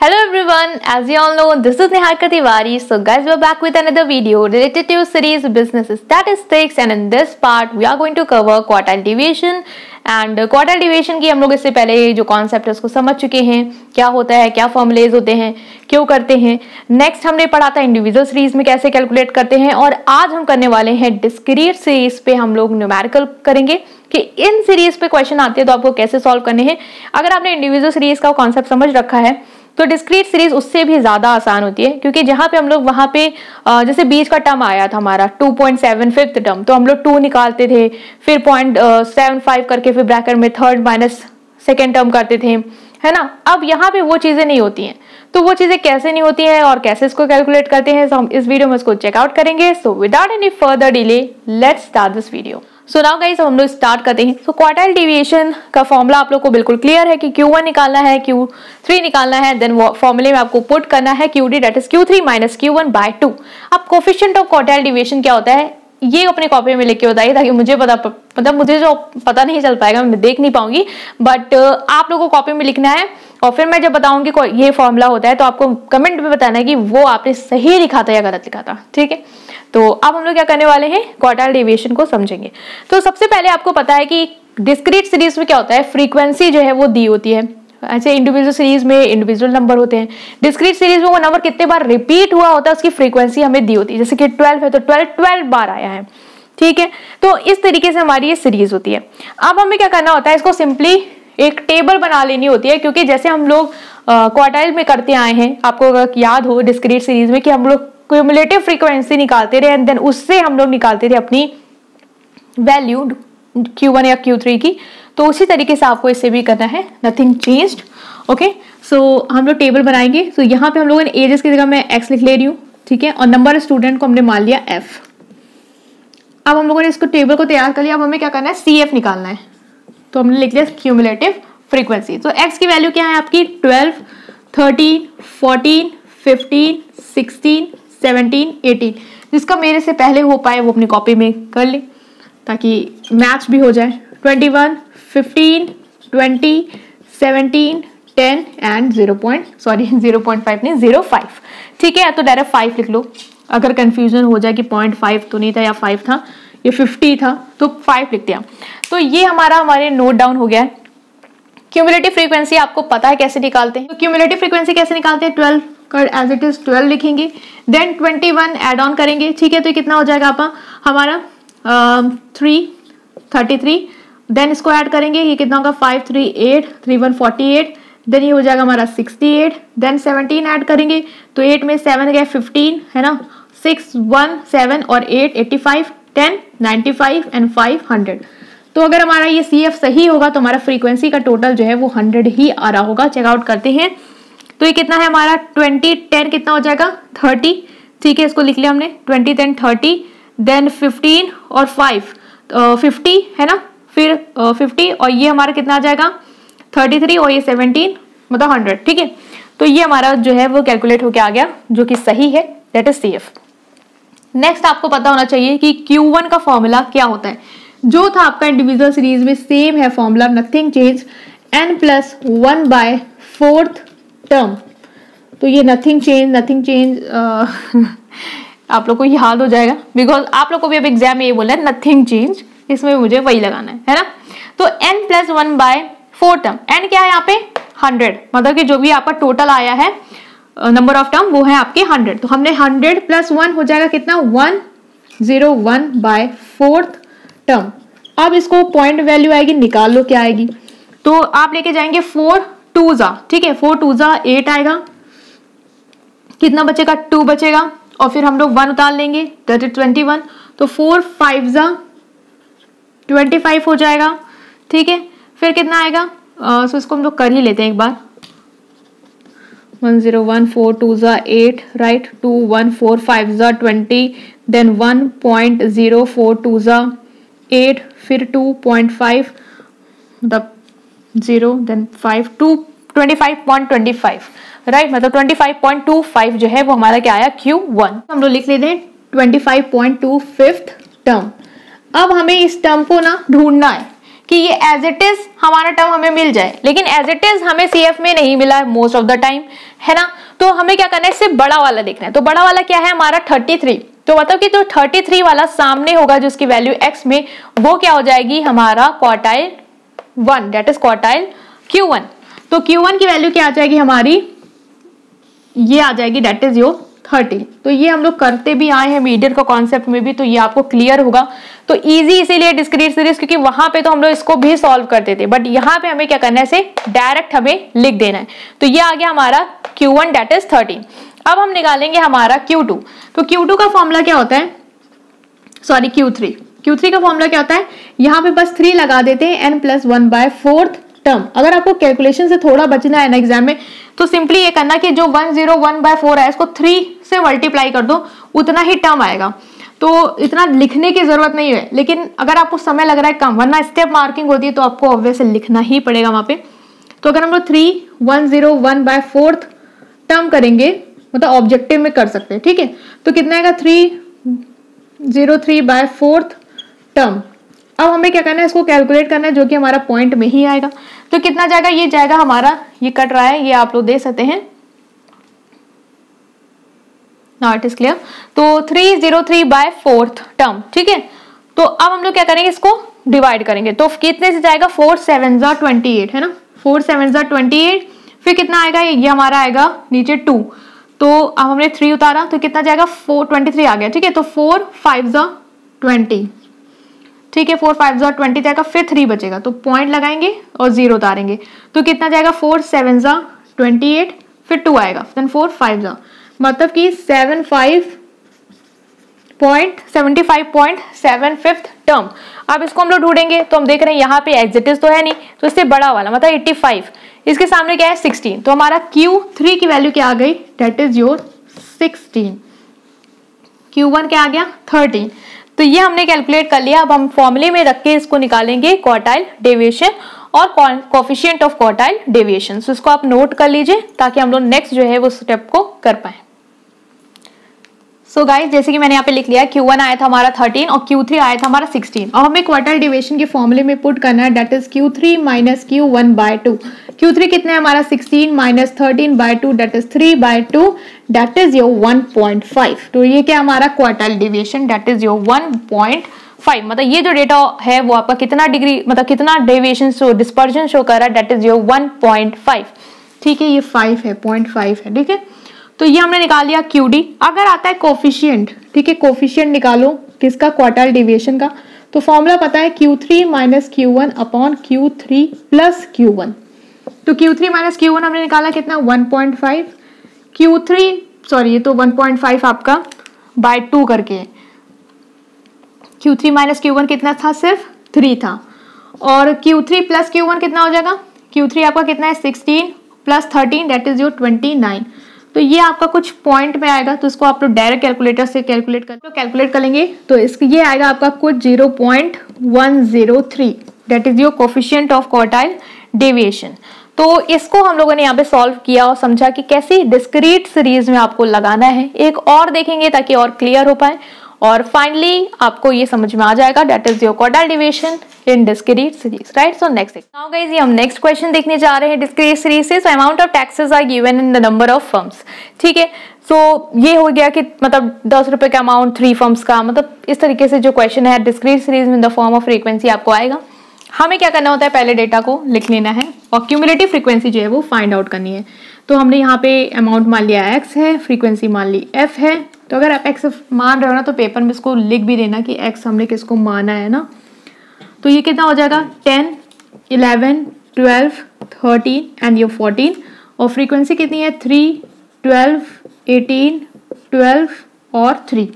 Hello everyone, as you all know, this is Niharika Tiwari. So guys, we're back with another video related to series business statistics, and in this part we are going to cover quartile deviation. And quartile deviation की हम लोग इससे पहले जो concept है उसको समझ चुके हैं, क्या होता है, क्या फॉर्मुलेज होते हैं, क्यों करते हैं। नेक्स्ट हमने पढ़ा था इंडिविजुअल सीरीज में कैसे कैलकुलेट करते हैं, और आज हम करने वाले हैं डिस्क्रीट सीरीज पे हम लोग न्यूमेरिकल करेंगे कि इन सीरीज पे क्वेश्चन आते हैं तो आपको कैसे सॉल्व करने हैं। अगर आपने इंडिविजुअल सीरीज का कॉन्सेप्ट समझ रखा है तो डिस्क्रीट सीरीज उससे भी ज्यादा आसान होती है, क्योंकि जहां पे हम लोग वहां पे जैसे बीच का टर्म आया था हमारा 2.7 फिफ्थ टर्म, तो हम लोग 2 निकालते थे, फिर 0.75 करके फिर ब्रैकेट में थर्ड माइनस सेकेंड टर्म करते थे, है ना। अब यहाँ पे वो चीजें नहीं होती हैं, तो वो चीजें कैसे नहीं होती हैं और कैसे इसको कैलकुलेट करते हैं, तो हम इस वीडियो में इसको चेकआउट करेंगे। So without any further delay let's start this video. So now guys हम लोग स्टार्ट करते हैं। सो क्वार्टाइल डिविएशन का फॉर्मूला आप लोग को बिल्कुल क्लियर है कि Q1 निकालना है, Q3 निकालना है, देन फॉर्मूले में आपको पुट करना है QD that is Q3 minus Q1 by 2। अब कोफिशिएंट ऑफ क्वार्टाइल डिविएशन क्या होता है ये अपने कॉपी में लिख के बताइए, ताकि मुझे मतलब मुझे जो पता नहीं चल पाएगा, मैं देख नहीं पाऊंगी, बट आप लोगों को कॉपी में लिखना है, और फिर मैं जब बताऊंगी ये फॉर्मूला होता है तो आपको कमेंट में बताना है कि वो आपने सही लिखा था या गलत लिखा था, ठीक है। तो अब हम लोग क्या करने वाले हैं, क्वार्टाइल डेविएशन को समझेंगे। तो सबसे पहले आपको पता है कि डिस्क्रीट सीरीज में क्या होता है, फ्रीक्वेंसी जो है वो दी होती है। ऐसे इंडिविजुअल सीरीज में इंडिविजुअल नंबर होते हैं, डिस्क्रीट सीरीज में वो नंबर कितने बार रिपीट हुआ होता है उसकी फ्रीक्वेंसी हमें दी होती है। जैसे कि 12 है तो 12 बार आया है, ठीक है। तो इस तरीके से हमारी ये सीरीज होती है। अब हमें क्या करना होता है, इसको सिंपली एक टेबल बना लेनी होती है, क्योंकि जैसे हम लोग क्वार्टाइल में करते आए हैं, आपको अगर याद हो डिस्क्रीट सीरीज में कि हम लोग क्यूमुलेटिव फ्रीक्वेंसी निकालते रहे एंड देन उससे हम लोग निकालते थे अपनी वैल्यू Q1 या Q3 की, तो उसी तरीके से आपको इससे भी करना है, नथिंग चेंज्ड। ओके, सो हम लोग टेबल बनाएंगे। सो यहाँ पे हम लोगों ने एजेस की जगह मैं X लिख ले रही हूँ, ठीक है, और नंबर ऑफ स्टूडेंट को हमने मान लिया F। अब हम लोगों ने इसको टेबल को तैयार कर लिया। अब हमें क्या करना है, CF निकालना है, तो हमने लिख लिया क्यूमुलेटिव फ्रीक्वेंसी। तो X की वैल्यू क्या है आपकी 12, 13, 14, 15, 16, 17, 18। जिसका मेरे से पहले हो पाए वो अपनी कॉपी में कर ले ताकि मैच भी हो जाए। 21, 15, 20, 17, 10 एंड 0.5 नहीं 0.5, ठीक है। तो डायरेक्ट 5 लिख लो, अगर कंफ्यूजन हो जाए कि 0.5 तो नहीं था या 5 था, ये 50 था तो 5 लिख दिया। तो ये हमारे नोट डाउन हो गया है। क्यूमुलेटिव फ्रीक्वेंसी आपको पता है कैसे निकालते हैं, तो क्यूमुलेटिव फ्रीक्वेंसी कैसे निकालते हैं, 12 कर एज इट इज 12 लिखेंगे, देन 21 एड ऑन करेंगे, ठीक है। तो कितना हो जाएगा आपका हमारा 33, देन इसको ऐड करेंगे, ये कितना होगा 5, 3, 8, 3, 1, 48, देन ये हो जाएगा हमारा 68, देन 17 ऐड करेंगे, तो 8 में 7 गए 15, है ना, 6, 1, 7 और 8 85, 10 95 एंड 5 100। तो अगर हमारा ये CF सही होगा तो हमारा फ्रीक्वेंसी का टोटल जो है वो 100 ही आ रहा होगा। चेकआउट करते हैं, तो ये कितना है हमारा 20, 10 कितना हो जाएगा 30, ठीक है, इसको लिख लिया हमने 20, 10, 30, देन 15 और 5 50 है ना, फिर 50 और ये हमारा कितना आ जाएगा 33 और ये 17 मतलब 100, ठीक है। तो ये हमारा जो है वो कैलकुलेट होके आ गया, जो कि सही है, दैट इज CF। नेक्स्ट आपको पता होना चाहिए कि Q1 का फॉर्मूला क्या होता है, जो था आपका इंडिविजुअल सीरीज में सेम है formula, nothing change, n+1 by 4th term. तो ये नथिंग चेंज आप लोग को याद हो जाएगा, बिकॉज आप लोग को भी अब एग्जाम में ये बोला है नथिंग चेंज, इसमें मुझे वही लगाना है ना। तो n+1 बाय 4 टर्म, n क्या है यहाँ पे 100, मतलब कि जो भी आपका टोटल आया है नंबर ऑफ टर्म वो है आपके 100। तो हमने 100 + 1 हो जाएगा कितना 101 बाय 4th टर्म। अब इसको पॉइंट वैल्यू आएगी, निकाल लो क्या आएगी। तो आप लेके जाएंगे 4 2s, ठीक है, 4 2s 8 आएगा, कितना बचेगा 2 बचेगा, और फिर हम लोग 1 उतार लेंगे, दैट इज 21। तो 4 5s 25 हो जाएगा, ठीक है। फिर कितना आएगा, सो इसको हम लोग कर ही लेते हैं एक बार, 101 4 2s 8 right, 2 1 4 5s 20, then 1.04 2s 8, फिर 2.5 मतलब 0, देन 5 2 25.25 राइट, मतलब 25.25 जो है वो हमारा क्या आया Q1। हम लोग लिख लेते हैं 25.25 टर्म। अब हमें इस टर्म को ना ढूंढना है कि ये एज इट इज हमारा टर्म हमें मिल जाए, लेकिन एज इट इज हमें CF में नहीं मिला है मोस्ट ऑफ द टाइम, है ना। तो हमें क्या करना है, इससे बड़ा वाला देखना है। तो बड़ा वाला क्या है हमारा 33, तो मतलब कि जो 33 वाला सामने होगा जिसकी वैल्यू x में, वो क्या हो जाएगी हमारा quartile 1, that is quartile Q1। तो Q1 की वैल्यू क्या आ जाएगी हमारी, ये आ जाएगी दैट इज योर 30। तो ये हम लोग करते भी आए हैं मीडियन का कॉन्सेप्ट में भी, तो ये आपको क्लियर होगा। तो इजी इसीलिए डिस्क्रीट सीरीज, क्योंकि वहां पे तो हम लोग इसको भी सॉल्व करते थे, बट यहाँ पे हमें क्या करना है, इसे डायरेक्ट हमें लिख देना है। तो ये आ गया हमारा Q1 दैट इज 13। अब हम निकालेंगे हमारा Q2। तो Q2 का फॉर्मूला क्या होता है, सॉरी Q3 का फॉर्मूला क्या होता है, यहाँ पे बस 3 लगा देते हैं n+1/4 टर्म। अगर आपको कैलकुलेशन से थोड़ा बचना है ना एग्जाम में, तो सिंपली ये करना कि जो 101/4 है इसको 3 से मल्टीप्लाई कर दो, उतना ही टर्म आएगा। तो इतना लिखने की जरूरत नहीं है, लेकिन अगर आपको समय लग रहा है कम, वरना स्टेप मार्किंग होती है तो आपको ऑब्वियसली लिखना ही पड़ेगा वहां पे। तो अगर हम लोग 101/4 टर्म करेंगे, मतलब ऑब्जेक्टिव में कर सकते हैं, ठीक है। तो कितना आएगा 303/4 टर्म। अब हमें क्या करना है, इसको कैलकुलेट करना है, जो कि हमारा पॉइंट में ही आएगा। तो कितना जाएगा, ये जाएगा हमारा, ये कट रहा है, ये आप लोग देख सकते हैं, नाउ इट इज क्लियर। तो 303/4 टर्म, ठीक है। तो अब हम लोग क्या करेंगे, इसको डिवाइड करेंगे। तो कितने से जाएगा, 4 7 28, है ना, 4 7 28। फिर कितना आएगा, ये हमारा आएगा नीचे 2। तो अब हमने 3 उतारा, तो कितना जाएगा, 423 आ गया, ठीक है। तो 4 5 20, ठीक है, 4 5 20 जाएगा, फिर 3 बचेगा, तो पॉइंट लगाएंगे और 0 उतारेंगे। तो कितना जाएगा, 4 7 28, फिर 2 आएगा, देन 4 5, मतलब कि 75.75 टर्म। अब इसको हम लोग ढूंढेंगे, तो हम देख रहे हैं यहाँ पे एग्जिटिस तो है नहीं, तो इससे बड़ा वाला मतलब 85, इसके सामने क्या है 16। तो हमारा Q3 की वैल्यू क्या आ गई, दैट इज योर 16। Q1 क्या आ गया 13। तो ये हमने कैलकुलेट कर लिया। अब हम फॉर्मूले में रख के इसको निकालेंगे क्वार्टाइल डेविएशन और कोफिशिएंट ऑफ क्वार्टाइल डेविएशन। सो इसको आप नोट कर लीजिए ताकि हम लोग नेक्स्ट जो है वो स्टेप को कर पाए। सो गाइस, जैसे कि मैंने यहाँ पे लिख लिया, Q1 आया था हमारा 13 और Q3 आया था हमारा 16। अब हमें क्वार्टाइल डेविएशन के फॉर्मूले में पुट करना है, that is Q3 - Q1/2। Q3 कितना है हमारा 16 - 13/2, that is 3/2, that is your 1.5। तो ये क्या हमारा quartile deviation, that is your 1.5। मतलब ये जो डेटा है वो आपका कितना डिग्री, मतलब कितना डेविएशन शो, डिस्पर्जन शो कर रहा है, दैट इज योर 1.5, ठीक है। ये 5 है, 0.5 है, ठीक है। तो ये हमने निकाल लिया QD। अगर आता है कोफिशिएंट, ठीक है, कोफिशिएंट निकालो किसका, क्वार्टाइल डेविएशन का। तो फॉर्मूला पता है Q3 - Q1 upon Q3 + Q1। तो Q3 - Q1 हमने निकाला कितना 1.5, Q3 सॉरी ये तो 1.5 आपका बाय 2 करके, Q3 - Q1 कितना था, सिर्फ 3 था। और Q3 + Q1 कितना हो जाएगा, Q3 आपका कितना है 16 + 13, दैट इज योर 29। तो ये आपका कुछ पॉइंट में आएगा, तो इसको आप लोग डायरेक्ट कैलकुलेटर से कैलकुलेट कर लेंगे। तो इसके ये आएगा आपका कुछ 0.103, that is your coefficient of quartile deviation. तो इसको हम लोगों ने यहाँ पे सॉल्व किया और समझा कि कैसे डिस्क्रीट सीरीज में आपको लगाना है। एक और देखेंगे ताकि और क्लियर हो पाए, और फाइनली आपको ये समझ में आ जाएगा, that is your quartile deviation in discrete series, right. So next now guys, ये हम नेक्स्ट क्वेश्चन देखने जा रहे हैं डिस्क्रीट सीरीज से। So amount of taxes are given in the number of firms, ठीक है। सो ये हो गया कि मतलब 10 रुपए का अमाउंट 3 फर्म्स का, मतलब इस तरीके से जो क्वेश्चन है डिस्क्रीट सीरीज में in the form of frequency आपको आएगा। हमें क्या करना होता है, पहले डेटा को लिख लेना है और क्यूमुलेटिव फ्रीक्वेंसी जो है वो फाइंड आउट करनी है। तो हमने यहाँ पे अमाउंट मान लिया x है, फ्रीक्वेंसी मान ली f है। तो अगर आप x मान रहे हो ना, तो पेपर में इसको लिख भी देना कि x हमने किसको माना है ना। तो ये कितना हो जाएगा 10 11 12 13 एंड ये 14, और फ्रीक्वेंसी कितनी है 3 12 18 12 और 3,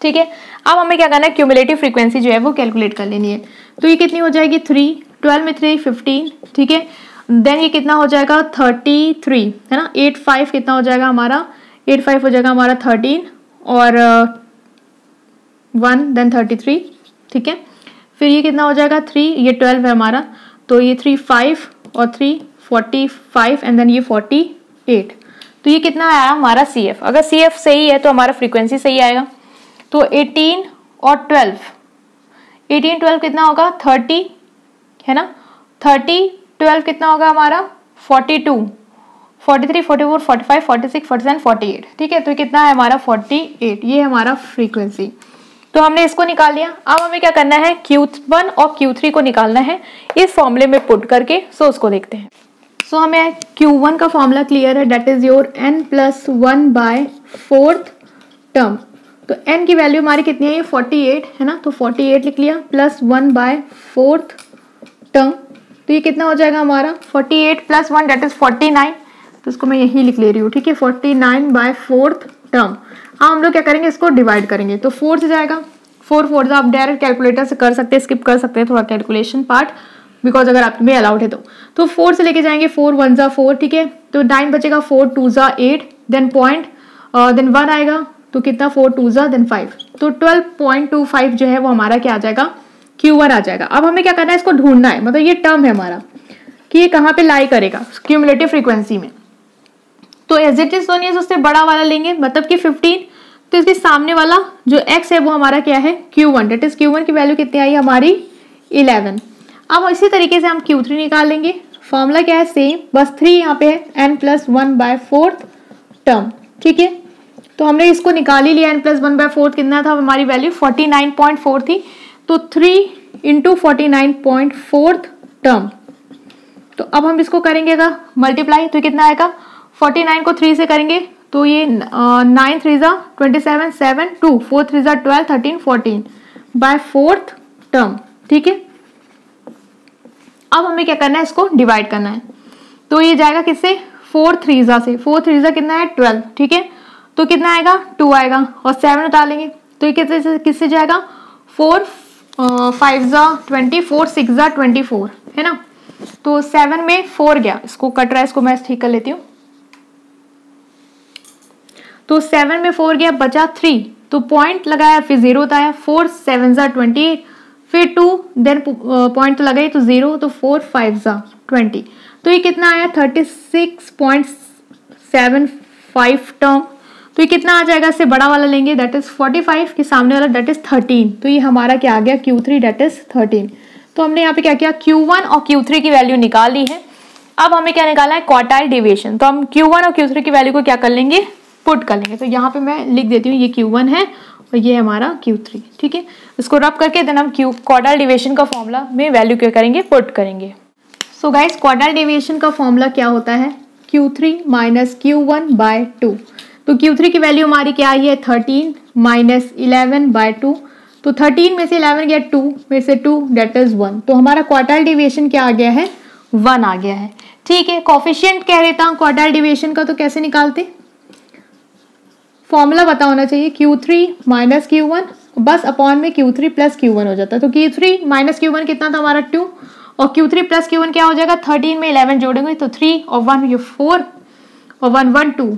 ठीक है। अब हमें क्या करना है, क्यूमुलेटिव फ्रीक्वेंसी जो है वो कैलकुलेट कर लेनी है। तो ये कितनी हो जाएगी 3, 12 में 3 15, ठीक है। देन ये कितना हो जाएगा 33, है ना। 8 5 कितना हो जाएगा हमारा, 8 5 हो जाएगा हमारा 13 और 1 देन 33, ठीक है। फिर ये कितना हो जाएगा 3, ये 12 है हमारा, तो ये 3 5 और 3 45 एंड देन ये 48। तो ये कितना आया हमारा CF। अगर CF सही है तो हमारा फ्रीक्वेंसी सही आएगा। तो 18 और 12, 18 12 कितना होगा 38, है ना। 30 12 कितना होगा हमारा 42 43 44 45 46 47 48, ठीक है। तो कितना है हमारा 48, ये हमारा फ्रीक्वेंसी। तो हमने इसको निकाल लिया। अब हमें क्या करना है Q1 और Q3 को निकालना है इस फॉर्मूले में पुट करके। सो उसको देखते हैं। सो हमें Q1 का फॉर्मूला क्लियर है, that is your n+1/4 term. तो n की वैल्यू हमारी कितनी है, ये 48 है ना, तो 48 लिख लिया प्लस 1/4 टर्म। तो ये कितना हो जाएगा हमारा 48 + 1 डेट इज 49। तो इसको मैं यही लिख ले रही हूँ, ठीक है, 49/4 टर्म। हाँ, हम लोग क्या करेंगे, इसको डिवाइड करेंगे। तो 4 से जाएगा, 4 4 आप डायरेक्ट कैलकुलेटर से कर सकते हैं, स्किप कर सकते हैं थोड़ा कैलकुलेशन पार्ट, बिकॉज अगर आप में अलाउड है तो 4 से लेके जाएंगे, 4 1 ज़ा 4, ठीक है। तो 9 बचेगा, 4 2 ज़ा 8, देन पॉइंट, देन 1 आएगा, तो कितना 4 2 ज़ा देन 5, तो 12.25 जो है वो हमारा क्या आ जाएगा, Q1 आ जाएगा। अब हमें क्या करना है, इसको ढूंढना है, मतलब ये टर्म है हमारा कि ये कहाँ पे लाई करेगा क्यूमुलेटिव फ्रीक्वेंसी में। तो एज इट इज सोनियस उससे बड़ा वाला लेंगे, मतलब कि 15। तो इसके सामने वाला जो x है वो हमारा क्या है Q1, डेट इज Q1 की वैल्यू कितनी आई हमारी 11। अब इसी तरीके से हम Q3 निकाल लेंगे। फॉर्मूला क्या है सेम, बस 3 यहाँ पे है, n+1/4 टर्म, ठीक है। तो हमने इसको निकाल ही लिया, n+1/4 कितना था हमारी वैल्यू 49.4 थी, तो 3 × 49.4 टर्म। तो अब हम इसको करेंगे मल्टीप्लाई, तो कितना आएगा 49 को 3 से करेंगे तो ये 9 3 ज़ा 27 7 2 4 3 ज़ा 12 13 14/4 टर्म, ठीक है। अब हमें क्या करना है, इसको डिवाइड करना है। तो ये जाएगा किससे, 4 3 ज़ा से, 4 3 ज़ा कितना है 12, ठीक है। तो कितना आएगा 2 आएगा, और 7 उतार लेंगे तो ये किससे जाएगा, 4 5 ज़ा 20 4 6 ज़ा 24, है ना। तो 7 में 4 गया, इसको कट रहा है, इसको मैं ठीक कर लेती हूँ। तो 7 में 4 गया, बचा 3, तो पॉइंट लगाया, फिर 0 बताया, 4 7 ज़ा 28, फिर 2, देन पॉइंट तो लगाई तो 0, तो 4 5 ज़ा 20। तो ये कितना आया 36.75 टर्म। तो ये कितना आ जाएगा, इससे बड़ा वाला लेंगे, दैट इज 45 के सामने वाला डेट इज 13। तो ये हमारा क्या आ गया Q3 डेट इज 13। तो हमने यहाँ पे क्या किया, Q1 और Q3 की वैल्यू निकाल ली है। अब हमें क्या निकालना है, क्वार्टाइल डेविएशन। तो हम Q1 और Q3 की वैल्यू को क्या कर लेंगे, पुट कर लेंगे। तो यहाँ पे मैं लिख देती हूँ, ये Q1 है और ये हमारा Q3, ठीक है। इसको रब करके देन हम क्वार्टाइल डेविएशन का फॉर्मूला में वैल्यू क्या करेंगे, पुट करेंगे। सो गाइस, क्वार्टाइल डेविएशन का फॉर्मूला क्या होता है, Q3 - Q1/2। तो Q3 की वैल्यू हमारी क्या आई है 13 - 11/2। तो 13 में से 11 गया, 2 में से 2 डेट इज 1। तो हमारा क्वार्टाइल डेविएशन क्या आ गया है, 1 आ गया है, ठीक है। कोफिशिएंट कह रहे था क्वार्टाइल डेविएशन का, तो कैसे निकालते, फॉर्मूला पता होना चाहिए, Q3 - Q1 बस अपॉन में Q3 + Q1 हो जाता है। तो Q3 - Q1 कितना था हमारा 2, और Q3 + Q1 क्या हो जाएगा, 13 में 11 जोड़ेंगे तो 3 और 1 ये 4 और 1 1 2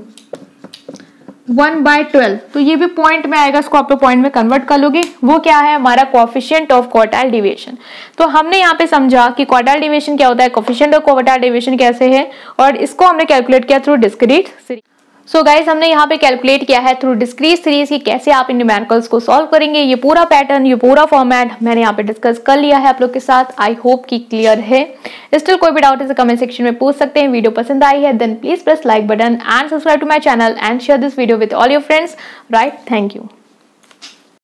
1/12। तो ये भी पॉइंट में आएगा, इसको आप लोग पॉइंट में कन्वर्ट कर लोगे। वो क्या है हमारा कोएफिशिएंट ऑफ क्वार्टाइल डेविएशन। तो हमने यहाँ पे समझा कि क्वार्टाइल डेविएशन क्या होता है, कोएफिशिएंट ऑफ क्वार्टाइल डेविएशन कैसे है, और इसको हमने कैलकुलेट किया through discrete series. So guys, हमने यहाँ पे कैलकुलेट किया है थ्रू डिस्क्रीट सीरीज की कैसे आप इन न्यूमेरिकल्स को सॉल्व करेंगे। ये पूरा पैटर्न, ये पूरा फॉर्मेट मैंने यहाँ पे डिस्कस कर लिया है आप लोग के साथ। आई होप कि क्लियर है। स्टिल कोई भी डाउट है तो कमेंट सेक्शन में पूछ सकते हैं। वीडियो पसंद आई है then please press like button and subscribe to my channel and share this video with all your friends, right. Thank you.